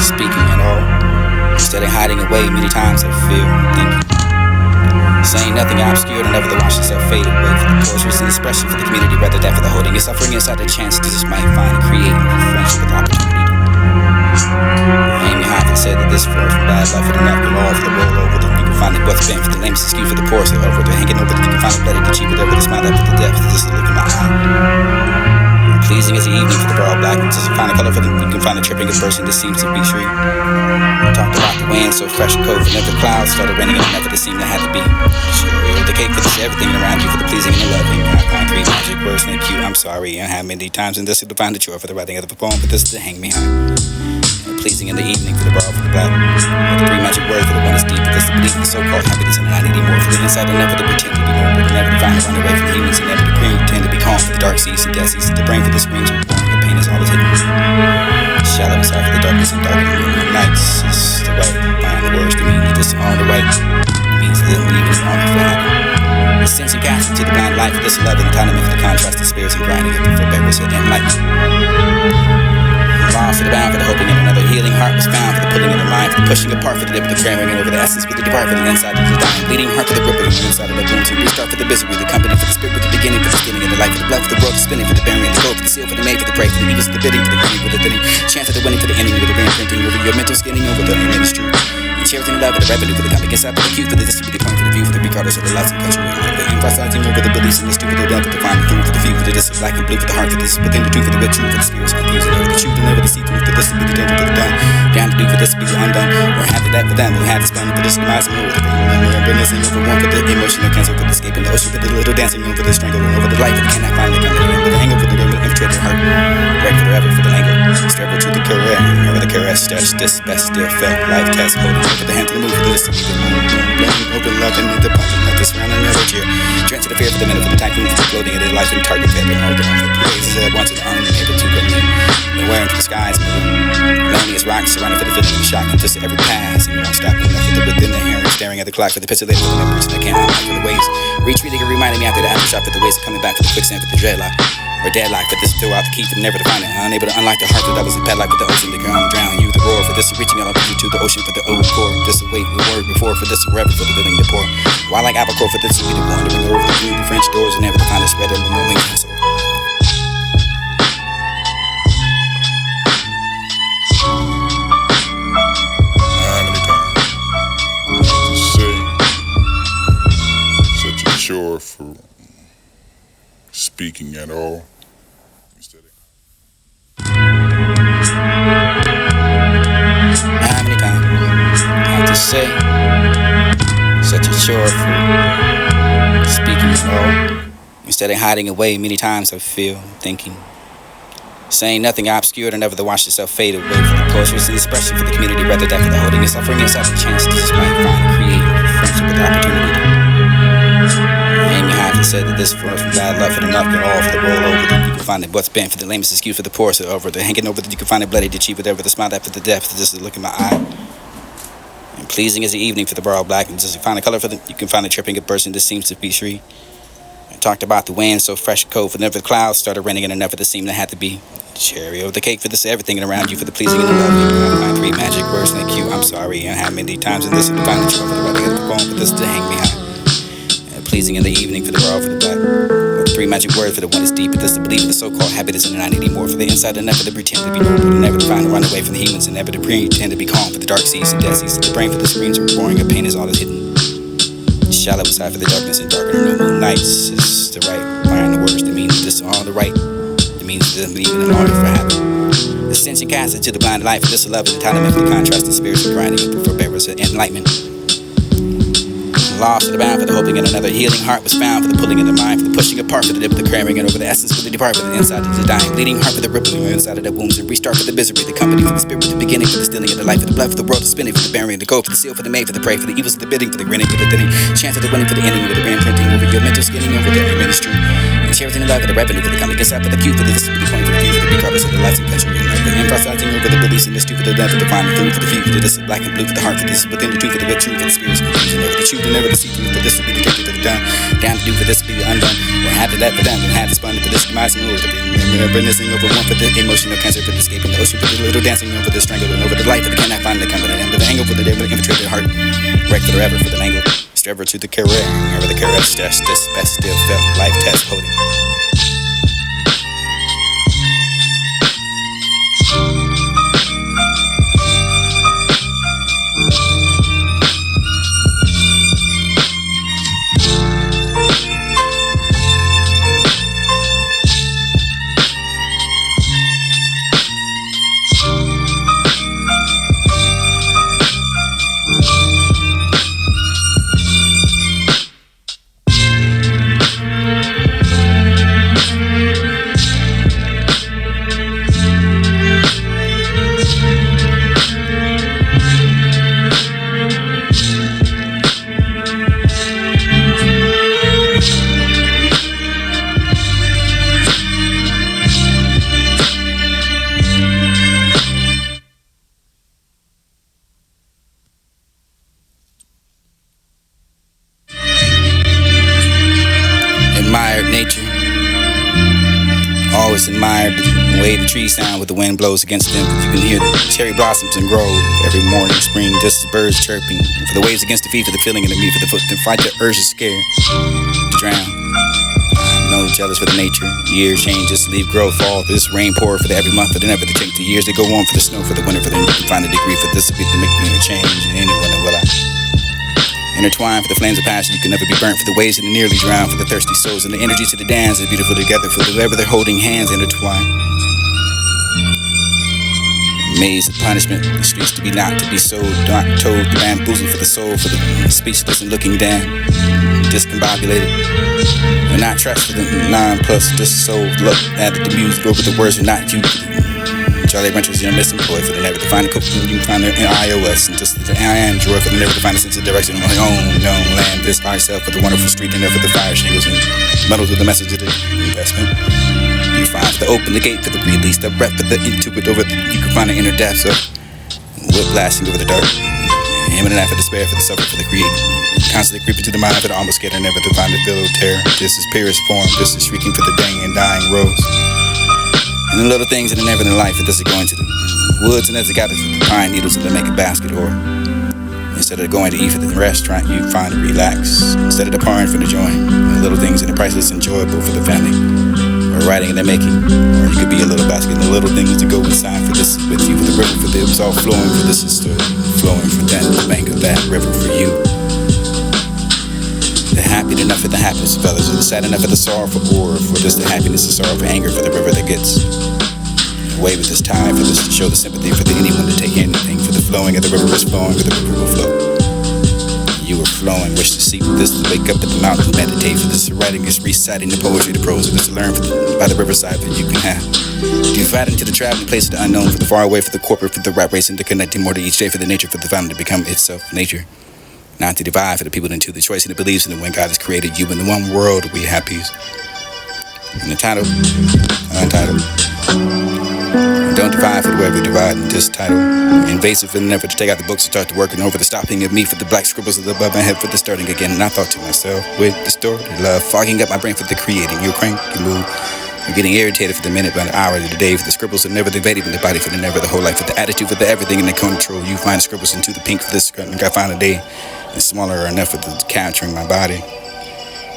speaking at all. Instead of hiding away, many times I feel thinking. Saying nothing I obscured and never to watch yourself fade away. For the poetry's an expression for the community rather than for the holding and suffering inside the chance to just might find and create a friendship with opportunity. Amy Hoffman said that this flows from bad life for the enough good all for the rollover that you can find it what's been for the lamest excuse for the poorest over the hanging over that you can find it better to cheap it over the smile up to the depth. This is a look in my eye. Pleasing as the evening for the broad black. Just find a color for the you can find a tripping a person that seems to be sweet. Talked about the wind so fresh and cold, whenever the clouds started raining and never to seem to have to be. Sure, the cake for this everything around you for the pleasing and the loving. I find three magic words and cute. I'm sorry, and how many times and this is to find the chore for the writing of the poem, but this is to hang me high. Pleasing in the evening for the broad for the black. The three magic words for the one is deep, but this the belief, the so-called happiness and I need more for the inside and never to pretend to be more, but never to find a run away from the humans and never to pretend to be calm for the dark seas and death seas. The brain for the screams of boring, the pain is all is hidden. Shallow inside for the darkness and dark and nights is the right. Find the words to mean this all the right. It means that leaving is all for happy. The sense and gas into the blind life of this love and time for the contrast of spirits and grinding it for bearers and enlightenment. Lost for the bound for the hoping in another healing heart was found for the pulling in the mind for the pushing apart for the dip with the cramming over the essence with the depart for the inside of the dying bleeding heart for the rippling inside of the wounds and restart for the misery the company for the spirit with the beginning for the skinning and the life for the blood for the world for spinning for the burying the gold for the seal for the made for the prey for the evils for the bidding for the grinning for the thinning chance for the winning for the ending with the reimprinting over your mental skinning over the ministry and charity and love for the revenue for the coming inside for the cue for the distributed point for the view for the regardless of the lights and country and the emphasizing over the beliefs and the stupid the love for the finding through for the view for the dis black and blue for the heart for this within the truth for the truth for the spirits confused and over the truth and over the see through for this be the danger for the done. Down to do for this be the undone. Or have it that for them. And have this fun for this demise and move. Remembering and over one for the emotional cancer for the escape in the ocean for the little dancing room for the strangle over the life that cannot finally come to the end. For the angle for the devil infiltrate your heart. Break forever for the angle. Struggle to the career. Over the caress stretch. This best still felt. Life test holding over the hand to the move for this. Open love and the punch. Let this round another cheer. Drenched to the fear for the minute for the typhoon for the floating of the life and target failure. Hold on for the praises at once and unable to go near. And wearing to the skies. Lonely as rocks, surrounded for the feeling of shock into every pass. And you won't stop enough for the within the hearing, staring at the clock for the pixelated for the memories and the camera for the waves. Retreating and reminding me after the aftershock for the waves of coming back for the quicksand for the dreadlock. Or deadlock for this throughout the key for never to find it. Unable to unlock the heart that was a padlock with the ocean to come drown you. The roar for this reaching out you to the ocean for the old core. This await the word before for this forever for the living to pour. While like apple core for this be the wandering over the blue, the French doors and never to find a spread of the moment. For speaking at all. How many times I have to say such a chore for speaking at all? Instead of hiding away, many times I feel thinking. Saying nothing I obscured and never to watch yourself fade away for the poetry's an expression for the community rather than for the holding and suffering inside the chance to just might find and create a friendship with opportunity. Amy Hoffman said that this flows from bad luck for the enough good all for the rollover that you can find it what's been for the lamest excuse for the poorest over the hanging over that you can find it bloody to cheap whatever the smile after the depth just to look in my eye. And pleasing as the evening for the broad black and just to find a color for the you can find a tripping a person that seems to be free. I talked about the wind so fresh and cold for never the clouds started raining and never to seem to have to be. Cherry over the cake for this everything around you for the pleasing and the loving. I find three magic words and cute. I'm sorry and how many times and this is to find the chore for the writing of the poem for this to hang me high. Pleasing in the evening for the broad for the black. Or the three magic words for the one is deep, but this to believe the so-called happiness and I need more for the inside and never to pretend to be more, but never to find a run away from the humans and never to pretend to be calm for the dark seas and death seas. The brain for the screams of roaring of pain is all is hidden. Shallow inside for the darkness and darker no moon nights is the right. Find the words that mean this all the right. It means that leaving in order for happy. Ascension cast into the blind life of this love and entitlement for the contrast of spirits and grinding for bearers of enlightenment. Lost for the bound for the hoping in another healing heart was found for the pulling in the mind for the pushing apart for the dip with the cramming and over the essence for the depart for the inside of the dying bleeding heart for the rippling inside of the wounds and restart for the misery the company for the spirit for the beginning for the stealing of the life for the blood for the world for spinning for the burying the gold for the seal for the made for the prey for the evils for the bidding for the grinning for the thinning chance for the winning for the ending with the reimprinting over your mental skinning over the ministry Share everything in life with the revenue for the comic. Gets up with the cue for the distributed coin for the view for the regardless of the lights and country. The emphasizing over the beliefs in this two for the left for the final through for the few for this black and blue for the heart for this within the two for the red true for the spirits confusion never the truth and never the see through for this to be the gift for the done down to do for this to be the undone or had to that for them and had to spun for this demise and over the reminiscing over one for the emotional cancer for the escaping the ocean for the little dancing over the strangling over the light for the cannot find the coming and the angle for the devil infiltrated heart right for the ever for the angle striver to the career over the career just this best still felt life test holding. Admired nature. Always admired the way the trees sound with the wind blows against them. You can hear the cherry blossoms and grow every morning, spring, just the birds chirping. And for the waves against the feet, for the feeling in the meat, for the foot to fight the urge to scare, to drown. I'm no jealous for the nature. Years change, just leave grow, fall. This rain pour for the every month, for the never to change. The years that go on for the snow, for the winter, for the you can find a degree for this to be the making a change. And anyone will I. Intertwined for the flames of passion, you can never be burnt for the waves and the nearly drowned for the thirsty souls and the energy to the dance is beautiful together for whoever they're holding hands intertwined. Maze of punishment, the streets to be not to be sold, not told, the bamboozled for the soul, for the speechless and looking down, discombobulated, and not trust for the non-plus, just so look at the music over the words are not you. Jolly Ranchers, you're misemployed for the never to find a cook you can find it in iOS and just the Android for the never to find a sense of direction on my own known land. This by itself for the wonderful street and never the fire shingles and metals with the message of the investment. You find the open the gate for the release, the rep for the into it over the, you can find the inner depths of whip blasting over the dark. Him and for despair for the suffer for the create. Constantly creeping to the mind for the almost scared and never to find the bill of terror. This is purest form, this is shrieking for the dying and dying rose. And the little things that are never in life that is going to the woods and as it got the pine needles to make a basket or instead of going to eat for the restaurant you find to relax instead of departing for the joy. The little things that are priceless enjoyable for the family or writing and they're making or you could be a little basket and the little things to go inside for this with you for the river for this all flowing for this is still flowing for that the bank of that river for you. The happy enough for the happiest fellas, or the sad enough for the sorrowful, or for this the happiness and sorrow for anger for the river that gets away with this tide, for this to show the sympathy for the anyone to take anything, for the flowing of the river is flowing, for the river will flow. You were flowing, wish to see for this to wake up at the mountain, meditate for this, writing is reciting the poetry, the prose, for this to learn for the, by the riverside that you can have. You've right into the traveling place of the unknown, for the far away, for the corporate, for the rat race, and the connecting more to each day, for the nature, for the fountain to become itself nature. Not to divide for the people into the choice and the beliefs in the when God has created you in the one world we have peace. And the title, untitled. Don't divide for the way we divide in this title. Invasive and never to take out the books and start to working over the stopping of me for the black scribbles of the above my head for the starting again. And I thought to myself, with distorted love, fogging up my brain for the creating. You're crank, you move. You're getting irritated for the minute, by the hour, of the day, for the scribbles that never the evade, even the body for the never, the whole life, for the attitude, for the everything in the control. You find the scribbles into the pink for this, and I find a day. And smaller enough for the capturing my body.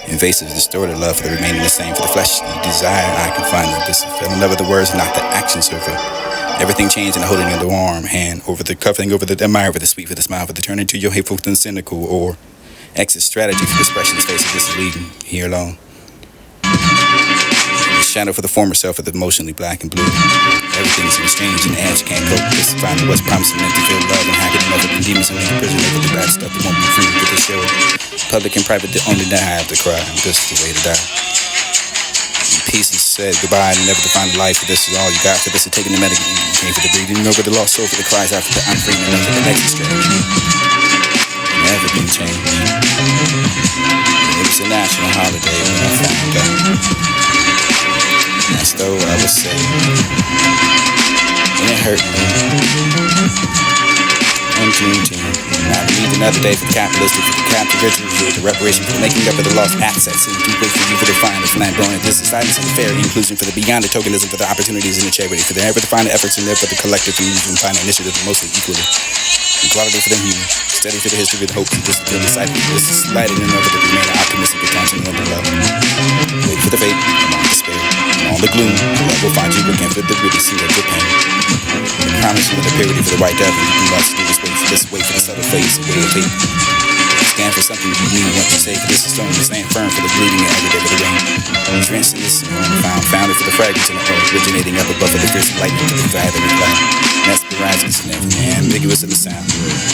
Invasive, distorted love for the remaining the same. For the flesh desire, I can find that this fell in love with the words, not the actions over. Everything changed in the holding of the warm hand, over the covering, over the admire, for the sweet, for the smile, for the turning to your hateful and cynical, or exit strategy for the expression space of this leaving here alone. Shadow for the former self of the emotionally black and blue. Everything's strange and the edge can't cope. This find what's promising meant to feel love and happy enough with the demons and the prison for the bad stuff that won't be free with the show. Public and private, the only that I have to cry. This is the way to die. In peace he said goodbye and never to find a life. For this is all you got. For this is taking the medical. Came for the breathing over the lost soul for the cries out for the I'm free and the next strategy. Never been changed. It was a national holiday when I found out. That's though I would say. And it hurt me. On Juneteenth. Now we need another day for the capitalistic, for the captive ritual, the reparation for the making up of the lost assets, and to wait for you for the find of land blowing this society, for the fair inclusion, for the beyond the tokenism, for the opportunities and the charity, for the ever defined efforts and there for the collective and and find initiative mostly equally. Equality for the human, steady for the history with hope, discipline, deciding this is lighting and never to remain optimistic, attention, and love. Wait for the fate, and on despair, and on the gloom, the love will find you again for the really see of the pain. The promise of the purity for the white devil, you must do this wait for the subtle face, and wait and take. Stand for something you need, what you say for this is stone, stand firm for the bleeding and every day for the rain. Trance in this founded for the fragments in the earth, originating up above the fierce lightning to the fire that we cloud. Mesmerizing, ambiguous in the sound.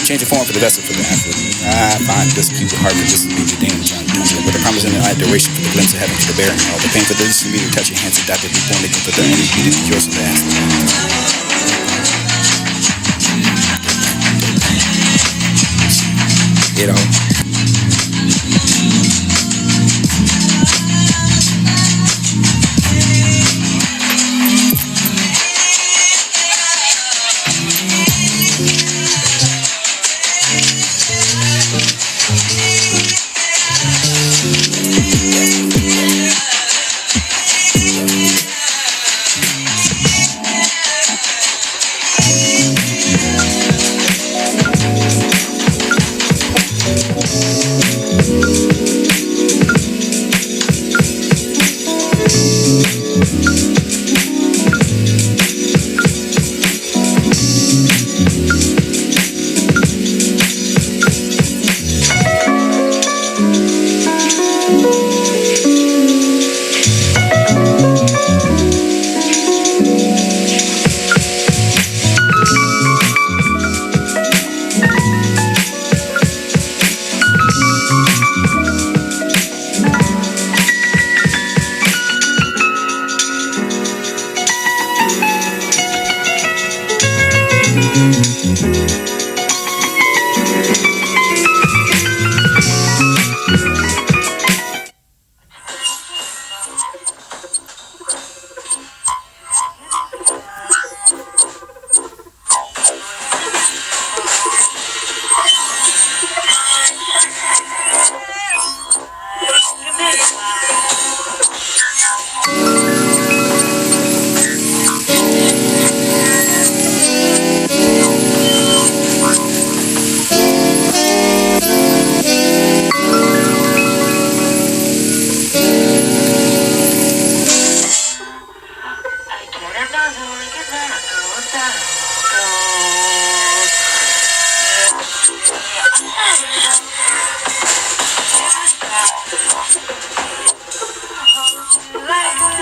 Change the form for the vessel for the athlete. I find this cute heart for this beauty danger, but the promise in the adoration for the glimpse of heaven for the bearing. All the pain for those who touch your hands and die to be born again for the only beauty of yours and the you know.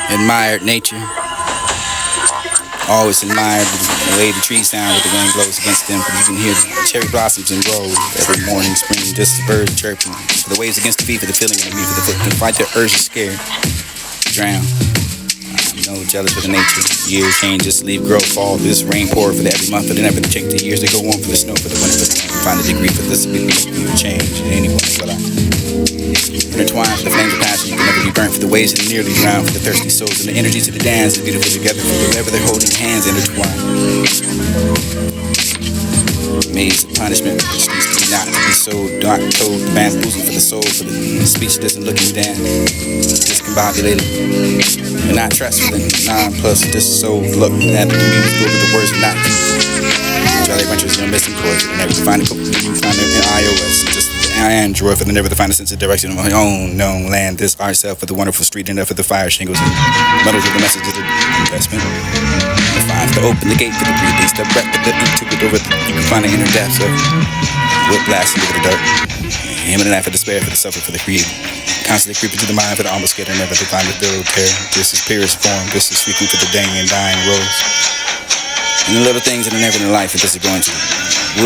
Admired nature. Always admired the way the trees sound with the wind blows against them. You can hear the cherry blossoms and grow every morning, spring, just the birds chirping. For the waves against the feet, for the feeling of the me, for the foot, to fight the urge to scare, drown. I'm jealous for the nature. Years change, just leave, grow, fall. This rain pour for the every month, but it never change. The years that go on for the snow, for the winter, for the rain. Find a degree for this, we change anyway. But I intertwine for the flames of passion. You can never be burnt for the waves that nearly drown, for the thirsty souls and the energies of the dance, the beautiful together, for wherever they're holding hands intertwined. Maze of punishment, which needs to be not to be so dark, told, bamboozled for the soul, for the speechless and looking down, discombobulated, and not trustful, and non-plus, this soul look at the music over the words of not deep. Jolly Ranchers are missing chords, and never to find a couple of you find it in iOS, just Android, for the never to find a sense of direction of my own known land. This art self for the wonderful street and for the fire shingles and metals of the message of the investment. The five to open the gate for the breathing, step back to the took it over. You can find the inner depths of whiplash into the dark. Him and an for despair for the suffer for the creed. Constantly creeping to the mind for the almost scared and never to find the build tear. This is purest form. This is speaking for the dang and dying rose. And the little things that are never in life, and this is going to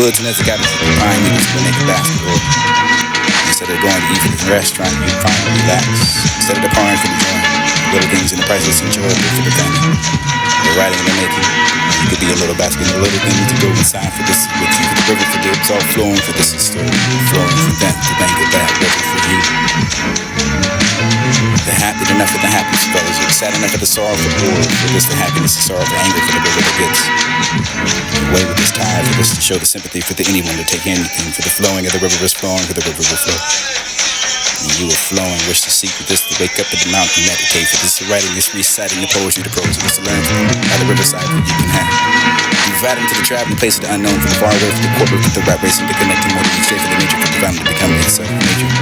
woods and as it got to the pine needles when they could basketball. Instead of going to eat at the restaurant, you find to relax. Instead of departing for the joy, little things in the priceless enjoyable for the family. The writing and the making, you could be a little basket, the little things to go inside for this with you. For the river for this, all flowing for this is still flowing for that, the bank of that river for you. The happy enough with the happiness fellas. You're sad enough for the sorrow for war. For this the happiness, the sorrow, the anger for the river that gets. Away with this tide, for this to show the sympathy for the anyone to take anything. For the flowing of the river is flowing, for the river will flow. And you are flowing, wish to seek with this, to wake up at the mountain, meditate. For this to writing, this reciting the poetry, the prose, this to learn by the riverside that you can have. You've ridden to the traveling places, the unknown, from the far away, from the corporate, from the rat racing, to connecting more to each day, for the nature, for the divine to become itself, nature.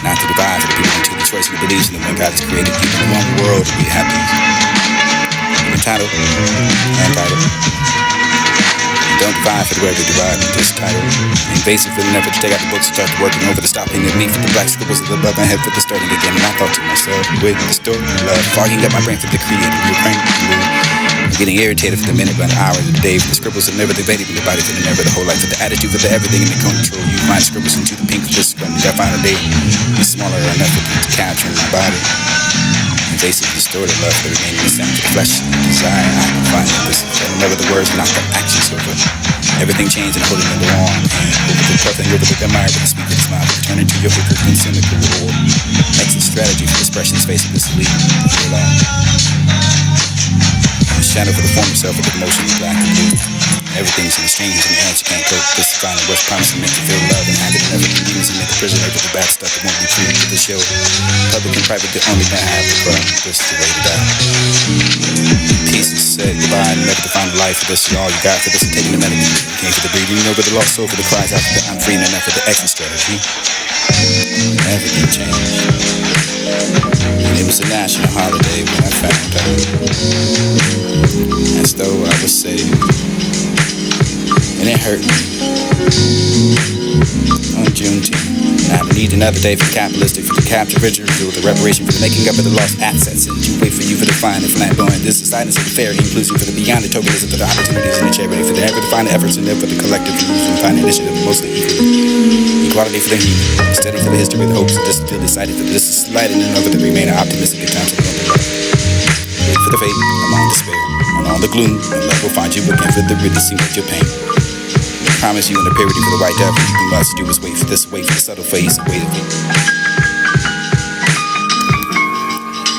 Not to divide, for the people to the choice and the beliefs in the one God has created, you in one world to be happy. Entitled, don't divide for the way they divide in this title. Invasive for the never to take out the books and start working over the stopping of me for the black scribbles of the above my head for the starting again. And I thought to myself, with the story of love, fogging up my brain for the creative. You're praying for the I'm getting irritated for the minute, but an hour of the day. For the scribbles of never debated in the body, for the never, the whole life, for the attitude, for the everything in the control. You find scribbles into the pink of this scrum. I find a day is smaller enough to capture in my body. Invasive, distorted love for the remaining the sound of the flesh and desire. I can find this. Never the words, not the actions over. Everything changed and holding in the arm. Over the puff and over the admire with the speak of the smile. Turn into your wicked and cynical reward. Exit strategy for expression, space of the sleep. Shadow for the former self of the emotion is black and blue. Everything's in exchange and the answer can't cope. This is finding what's promising make you feel love and have it never convenience and make a prisoner with the bad stuff that won't be true to the show. Public and private, the only thing I have to run. This is the way to die. Peace is said goodbye and never to find a life. For this is all you got. For this is taking the medicine. Came for the breathing over the lost soul for the cries out that I'm free and enough for the exit strategy. Everything changed. And it was a national holiday when I found out. As though I was saved. And it hurt me. On Juneteenth. Now I need another day for the capitalistic, for the capture ritual, the reparation, for the making up of the lost assets. And you wait for you for the fine and flamboyant. This is silence of the fair, inclusive for the beyond the tokenism, for the opportunities and the charity, for the ever to find the efforts and live for the collective use and find initiative mostly equally. Equality for the human, steady for the history, the hopes, and this still decided for this is slighted and over the remainder optimistic at times of the wait for the fate, along despair, along the gloom, and love will find you looking for the releasing of your pain. Promise you in the purity for the white devil. You must do is wait for this, wait for the subtle phase, wait of it.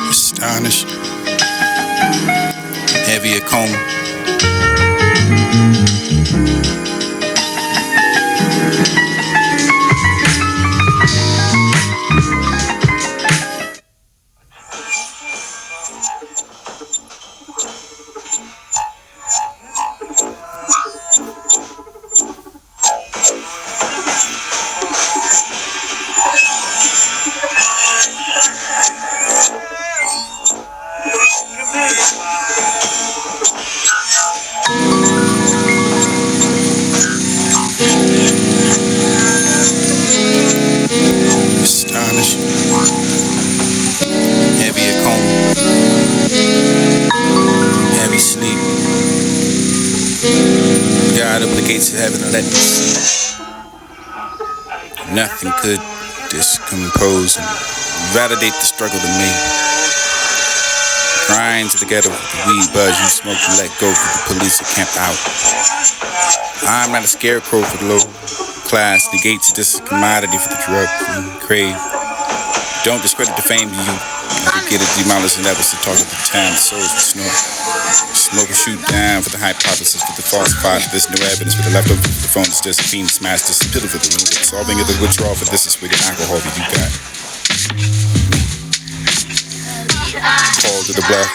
Astonished, heavy a comb. Gates of heaven and let me see. Nothing could discompose and validate the struggle to me. Grind together with the weed buzz you smoke and let go for the police to camp out. I'm not a scarecrow for the low class. Negates this commodity for the drug you crave. Don't discredit the fame you get it demolished and that was the talk of the time. The souls will snort. Smoke and shoot down for the hypothesis with the falsified. There's no evidence for the leftover for the phone. It's just a fiend smash. This is pill for the lunatic. Solving of the withdrawal for this is with the alcohol that you got. Call to the bluff.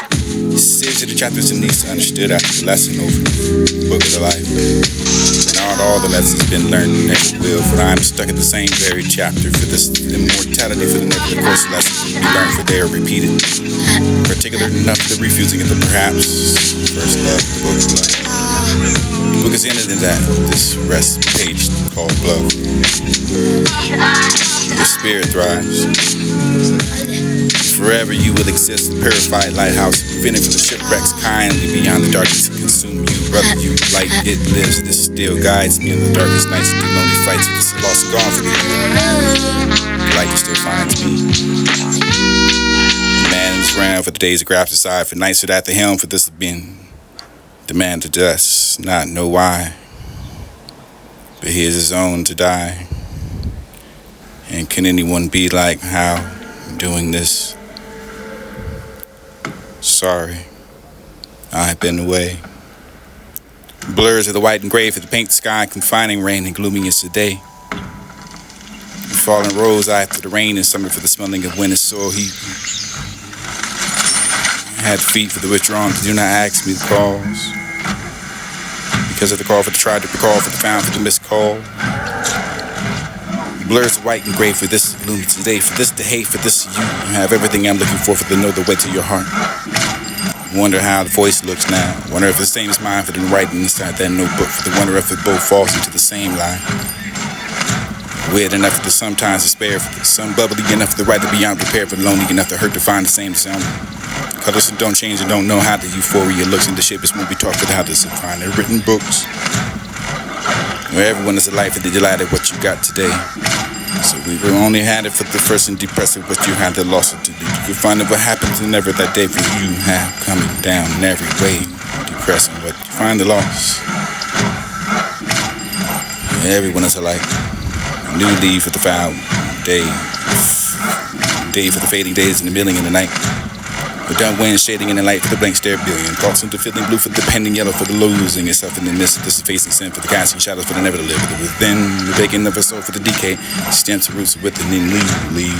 Series of the chapters in these understood after the lesson over. Book of the life. Not all the lessons been learned never will. For I'm stuck at the same very chapter. For this immortality for the never course lessons we learned for they are repeated. Particular enough to the refusing of the perhaps. First love, the book of life. The book is ended in that. This rest page called Blood. Your spirit thrives. Forever you will exist, the purified lighthouse, fitting for the shipwrecks kindly beyond the darkness to consume you. Brother, you light, it lives, this still guides me in the darkest nights and the lonely fights. This is lost and gone for me. The light still finds me. The man is round for the days of graphs aside, for nights at the helm, for this has been the man to dust, not know why. But he is his own to die. And can anyone be like how doing this Sorry, I've been away. Blurs of the white and gray for the paint the sky, confining rain and gloomy as the day. Falling rose after the rain and summer for the smelling of winter soil heat. Had feet for the withdrawn, but do not ask me the cause. Because of the call for the tried to recall, for the found, for the missed call. Blurs of white and gray for this gloomy today, for this the hate, for this you have everything I'm looking for the know the way to your heart. Wonder how the voice looks now. Wonder if the same is mine for the writing inside that notebook, for the wonder if it both falls into the same line. Weird enough for the sometimes despair, for the sun bubbly enough for the right to be unprepared, for the lonely enough to hurt to find the same sound. Colors that don't change and don't know how the euphoria looks in the shape is when we talk about how to define the written books. Where everyone is a life and they delight at what you got today. So we only had it for the first and depressive, but you had the loss of today. You could find out what happens and never that day for you have coming down in every way. Depressing, but you find the loss. Everyone is alike. New leave for the foul day. Day for the fading days and the milling in the night. The dumb wind shading in the light for the blank stare billion. Thoughts into feeling blue for the pending yellow for the losing itself in the midst of this facing sin for the casting shadows for the never to live. The within, the vacant of a soul for the decay. Stems roots with the then leave.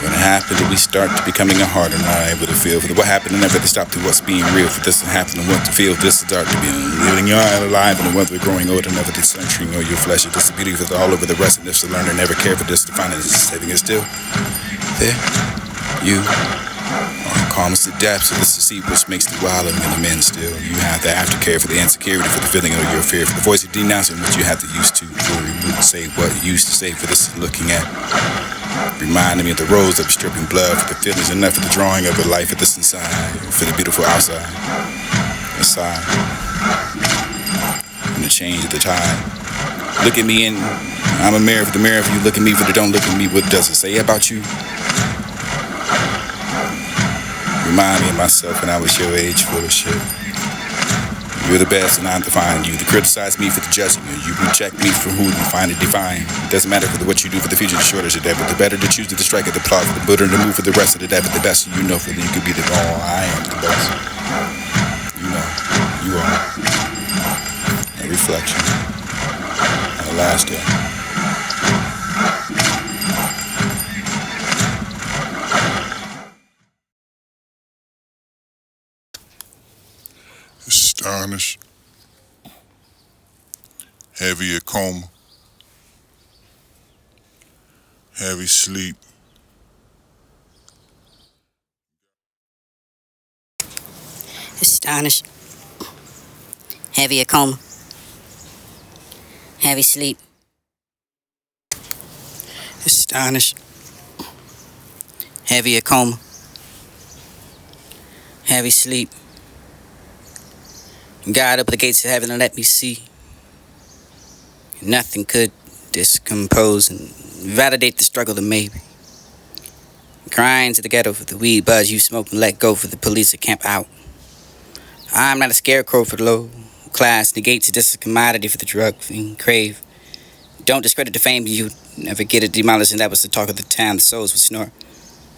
What happened did we start to becoming a harder not able to feel for the what happened and never to stop to what's being real for this to happen and what to feel this is dark to be living your eye alive and the weather growing older never to centering or your flesh it this beauty for the all over the rest of this to learn and never care for this to find it is saving it still there you are calmest to depths of this to see which makes the wilding in the men still you have the aftercare for the insecurity for the feeling of your fear for the voice of denouncing what you have to use to say what you used to say for this looking at reminding me of the rose that was dripping blood for the feelings enough for the drawing of a life at this inside for the beautiful outside inside and the change of the tide look at me and I'm a mirror for the mirror if you look at me for the don't look at me what does it say about you remind me of myself when I was your age full of shit you're the best and I'm defining you to criticize me for the judging you you reject me for who you find it define it doesn't matter for what you do for the future the shorter your day but the better to choose to the strike of the plot for the better to move for the rest of the day but the best you know for that you could be the all I am the best you know you are a reflection on the last day Astonished, heavy a coma, heavy sleep. Astonished, heavy a coma, heavy sleep. Astonished, heavy a coma, heavy sleep. God opened the gates of heaven and let me see. Nothing could discompose and validate the struggle that made me. Crying to the ghetto for the weed buzz you smoked and let go for the police to camp out. I'm not a scarecrow for the low class, negates this commodity for the drug fiend crave. Don't discredit the fame you never get it demolished, and that was the talk of the town. The souls would snort.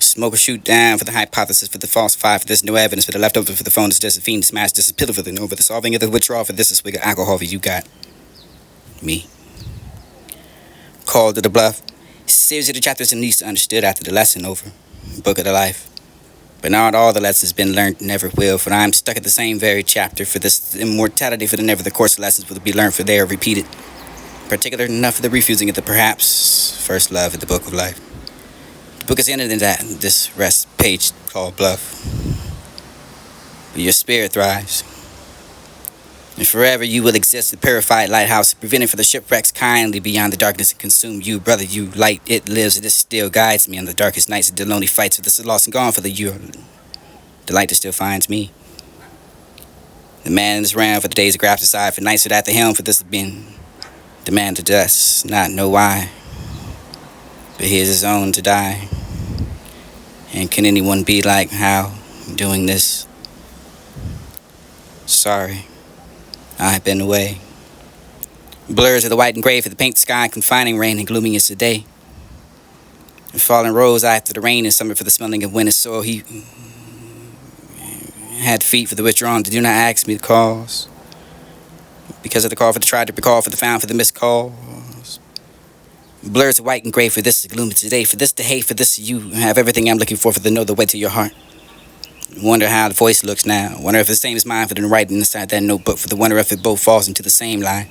Smoke or shoot down for the hypothesis, for the falsified, for this no evidence, for the leftover, for the phone, it's just a fiend, smash, this is pillar for the no, for the solving of the withdrawal, for this is swig of alcohol, for you got me. Called to the bluff. Series of the chapters and least understood after the lesson over. Book of the life. But not all the lessons been learned, never will, for I'm stuck at the same very chapter, for this immortality, for the never the course of lessons will be learned, for they are repeated. Particular enough for the refusing of the perhaps first love of the book of life. The book is ended in that, this rest page called Bluff. But your spirit thrives. And forever you will exist, the purified lighthouse, preventing for the shipwrecks kindly beyond the darkness and consume you, brother, you light, it lives, it still guides me on the darkest nights of the lonely fights, so this is lost and gone for the you. The light that still finds me. The man in this round for the days of graft aside, for nights at the helm, for this has been the man to dust, not know why. But here's his own to die. And can anyone be like how doing this? Sorry, I've been away. Blurs of the white and gray for the paint sky, confining rain and gloomy as the day. And falling rose after the rain and summer for the smelling of winter soil heat. Had feet for the withdrawn, do not ask me the cause. Because of the call for the tried to recall, for the found, for the missed calls. Blurs of white and gray, for this is gloomy today, for this the hate, for this you have everything I'm looking for the know the way to your heart. Wonder how the voice looks now. Wonder if it's the same as mine for the writing inside that notebook, for the wonder if it both falls into the same line.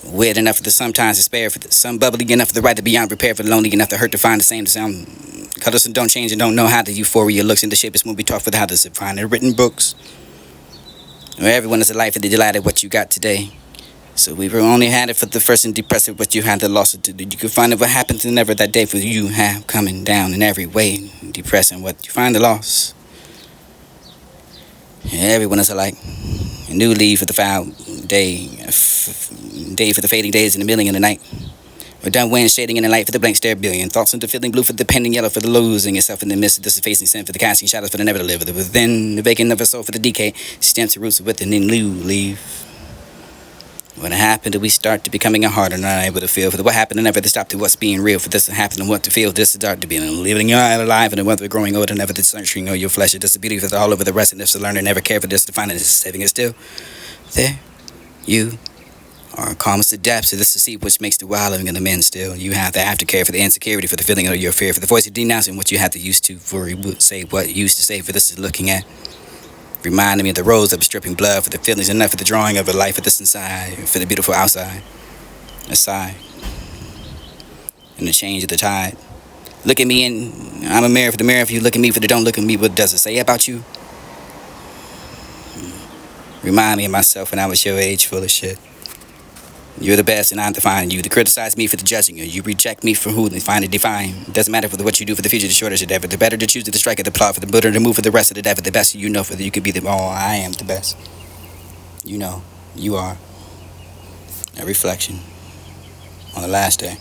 Weird enough for the sometimes despair, for the some bubbly enough for the right to be unprepared, for the lonely enough to hurt to find the same sound. Colors and don't change and don't know how the euphoria looks in the shape it's movie talk for the how does it find in written books. Where everyone is a life that they delighted what you got today. So we were only had it for the first and depressive, what you had the loss of today. You could find it what happened to never that day for you have coming down in every way, depressing what you find the loss. Everyone is alike. A new leave for the foul day, day for the fading days in the milling in the night. We're done wind shading in the light for the blank stare billion. Thoughts into feeling blue for the pending yellow for the losing yourself in the midst of this facing sin for the casting shadows for the never to live. Within the vacant of a soul for the decay, stamps the roots with the new leaf. What happened do we start to becoming a harder, not able to feel for the what happened and never to stop to what's being real for this to happen and what to feel. This is dark to be living your life alive and the weather growing old and never the sunshine or your flesh. This is beauty for the all over the rest and this to learn and never care for this to find it. This is saving it still. There, you are calm as the depths of this to see which makes the wild living in the men still. You have the aftercare for the insecurity, for the feeling of your fear, for the voice of denouncing what you have to use to for say what you used to say for this is looking at. Reminding me of the rose of stripping blood for the feelings enough for the drawing of a life for this inside, for the beautiful outside. A sigh. And the change of the tide. Look at me and I'm a mirror for the mirror. If you look at me for the don't look at me, what does it say about you? Remind me of myself when I was your age, full of shit. You're the best and I'm defining you. To criticize me for the judging you. You reject me for who they find it define. It doesn't matter for what you do for the future, the shorter the devil. The better to choose to strike at the plot for the better to move for the rest of the devil. The best you know for the you could be the I am the best. You know, you are a reflection on the last day.